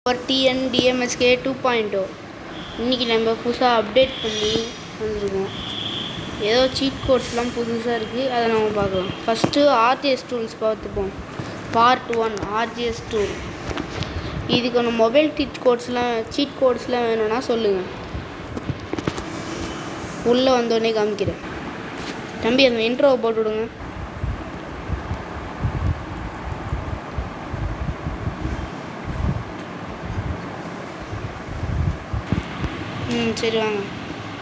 ஒரு TNDMSK 2.0 இன்றைக்கி நம்ம புதுசாக அப்டேட் பண்ணி வந்துருக்கோம். ஏதோ சீட் கோட்ஸ்லாம் புதுசாக இருக்குது, அதை நம்ம பார்க்கலாம். ஃபஸ்ட்டு RGS டூல்ஸ் பார்த்துப்போம். Part 1 RGS tool. இதுக்கான மொபைல் சீட் கோட்ஸ்லாம் வேணும்னா சொல்லுங்கள். உள்ளே வந்தோடனே காமிக்கிறேன். தம்பி அந்த இன்ட்ரோவை போட்டு விடுங்க. சரி வாங்க.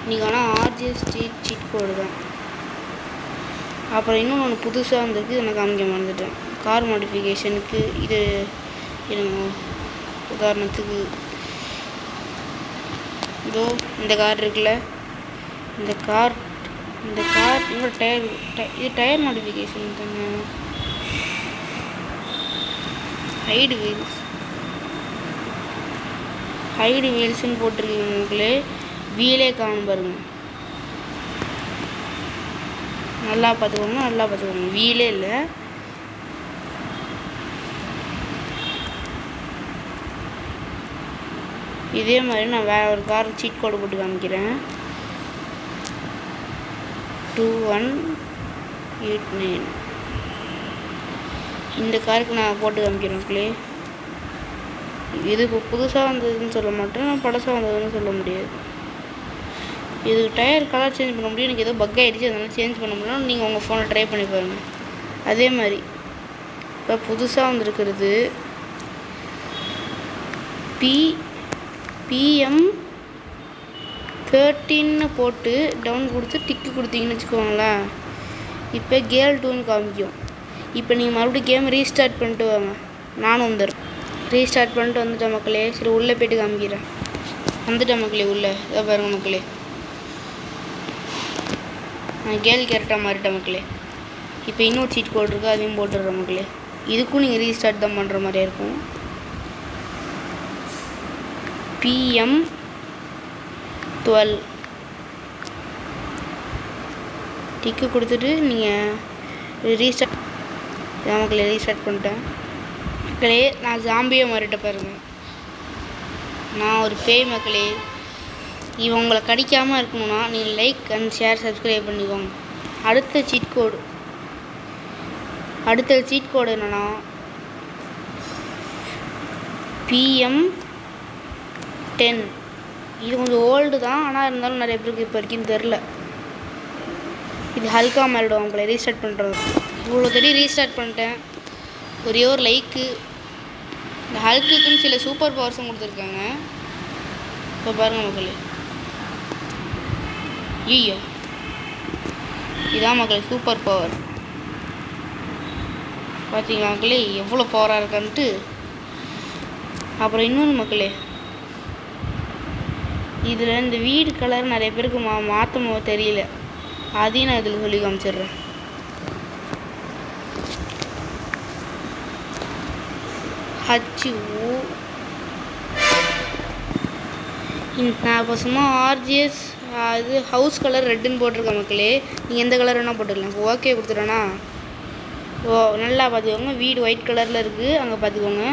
இன்றைக்கி ஆனால் RGS சீட் கோடு தான். அப்புறம் இன்னொன்று புதுசாக வந்திருக்கு, எனக்கு காமிக்க மறந்துட்டேன். கார் மாடிஃபிகேஷனுக்கு இது உதாரணத்துக்கு இதோ இந்த கார் இருக்குல்ல, இந்த கார் இன்னொரு இது டயர் மாடிஃபிகேஷன் தானே. ஹைடு வீல்ஸ்ன்னு போட்டிருக்கீங்களே, வீலே காணும் பாருங்க. நல்லா பார்த்துக்கோங்க. வீலே இல்லை. இதே மாதிரி நான் வேற ஒரு கார் சீட் கோடு போட்டு காமிக்கிறேன். 2189 இந்த காருக்கு நான் போட்டு காமிக்கிறேன். இது இப்போ புதுசாக வந்ததுன்னு சொல்ல மாட்டேன், நான் பழசாக வந்ததுன்னு சொல்ல முடியாது. இதுக்கு டயர் கலர் சேஞ்ச் பண்ண முடியும். எனக்கு ஏதோ பக் ஆகிடுச்சு, அதனால் சேஞ்ச் பண்ண முடியல. நீங்கள் உங்கள் ஃபோனை ட்ரை பண்ணி பாருங்கள். அதே மாதிரி இப்போ புதுசாக வந்துருக்கிறது PM13 போட்டு டவுன் கொடுத்து டிக்கு கொடுத்தீங்கன்னு வச்சுக்கோங்களேன். இப்போ கேல் 2ன்னு காமிக்கும். இப்போ நீங்கள் மறுபடியும் கேம் ரீஸ்டார்ட் பண்ணிட்டு வாங்க. நானும் வந்துடுறேன். ரீஸ்டார்ட் பண்ணிட்டு வந்துட்டேன் மக்களே. சரி உள்ளே போய்ட்டு காமிக்கிறேன். வந்துட்டேன் மக்களே உள்ளே. இதை பாருங்கள் மக்களே, நான் கேல் கேரக்டராக மாறிட்டேன் மக்களே. இப்போ இன்னொரு சீட் கோட் இருக்குது, அதையும் போட்டுடுறேன் மக்களே. இதுக்கும் நீங்கள் ரீஸ்டார்ட் தான் பண்ணுற மாதிரியே இருக்கும். PM12 டிக்கு கொடுத்துட்டு நீங்கள் ரீஸ்டார்ட் மக்களே. ரீஸ்டார்ட் பண்ணிட்டேன் மக்களே. நான் ஜாம்பியை மாறிட்ட பாருங்க. நான் ஒரு பேய் மக்களே. இவங்களை கடிக்காமல் இருக்கணும்னா நீங்கள் லைக் அண்ட் ஷேர் சப்ஸ்கிரைப் பண்ணிக்கோங்க. அடுத்த சீட் கோடு என்னென்னா PM10. இது கொஞ்சம் ஓல்டு தான், ஆனால் இருந்தாலும் நிறைய பேருக்கு இப்போ வரைக்கும் தெரில. இது ஹல்கா மாறிடுவோம் உங்களை ரீஸ்டார்ட் பண்ணுறது. இவ்வளோ தடி ரீஸ்டார்ட் பண்ணிட்டேன். ஒரே ஒரு லைக்கு. இந்த ஹல்க்குன்னு சில சூப்பர் பவர்ஸும் கொடுத்துருக்காங்க. இப்போ பாருங்கள் மக்களே. ஐயோ, இதான் மக்களே சூப்பர் பவர். பார்த்தீங்களா மக்களே எவ்வளோ பவராக இருக்கான்ட்டு. அப்புறம் இன்னொன்று மக்களே, இதில் இந்த வீடு கலர் நிறைய பேருக்கு மாற்ற தெரியல. அதையும் நான் இதில் சொல்லி காமிச்சிடுறேன். நான் இப்போ சும்மா RGS இது ஹவுஸ் கலர் ரெட்டுன்னு போட்டிருக்கேன் மக்களே. நீங்கள் எந்த கலர் வேணால் போட்டுக்கலாம். இப்போ ஓகே கொடுத்துட்டேன்னா நல்லா பார்த்துக்கோங்க. வீடு ஒயிட் கலரில் இருக்குது, அங்கே பார்த்துக்கோங்க.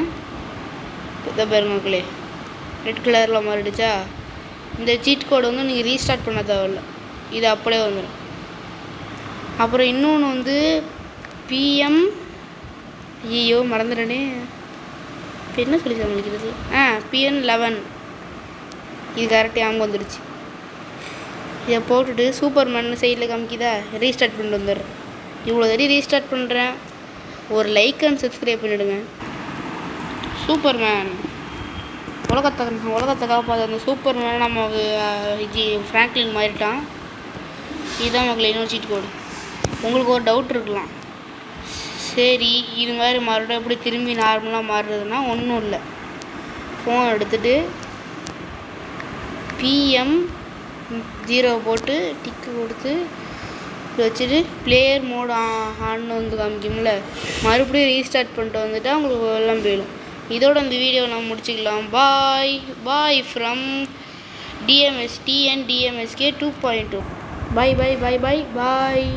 இதை பாருங்க மக்களே, ரெட் கலரில் மாறிடுச்சா. இந்த சீட் கோடு நீங்கள் ரீஸ்டார்ட் பண்ண தேவையில்ல, இது அப்படியே வந்துடும். அப்புறம் இன்னொன்று ஐயோ மறந்துடனே. இப்போ என்ன சொல்லி சமாளிக்கிறது? PM11. இது கரெக்டாக ஞாபகம் வந்துடுச்சு. இதை போட்டுட்டு சூப்பர்மேன் சைடில் காமிக்குதா, ரீஸ்டார்ட் பண்ணிட்டு வந்துடுறேன். இவ்வளோ தடி ரீஸ்டார்ட் பண்ணுறேன். ஒரு லைக் அண்ட் சப்ஸ்கிரைப் பண்ணிவிடுங்க. சூப்பர்மேன் உலகத்தை காப்பாற்ற அந்த சூப்பர்மேன் நம்ம ஃப்ராங்க்லின் மாறிட்டான். இதுதான் மக்களே இன்னொரு சீட் கோடு. உங்களுக்கு ஒரு டவுட் இருக்கலாம், சரி இது மாதிரி மறுபடியும் எப்படி திரும்பி நார்மலாக மாறுறதுன்னா ஒன்றும் இல்லை. ஃபோன் எடுத்துகிட்டு PM0 போட்டு டிக்கு கொடுத்து வச்சுட்டு பிளேயர் மோட் ஆன்னு வந்து காமிக்கும்ல, மறுபடியும் ரீஸ்டார்ட் பண்ணிட்டு வந்துட்டால் உங்களுக்கு எல்லாம் போயிடும். இதோட இந்த வீடியோ நம்ம முடிச்சுக்கலாம். Bye from TNDMSK 2.0. பாய்.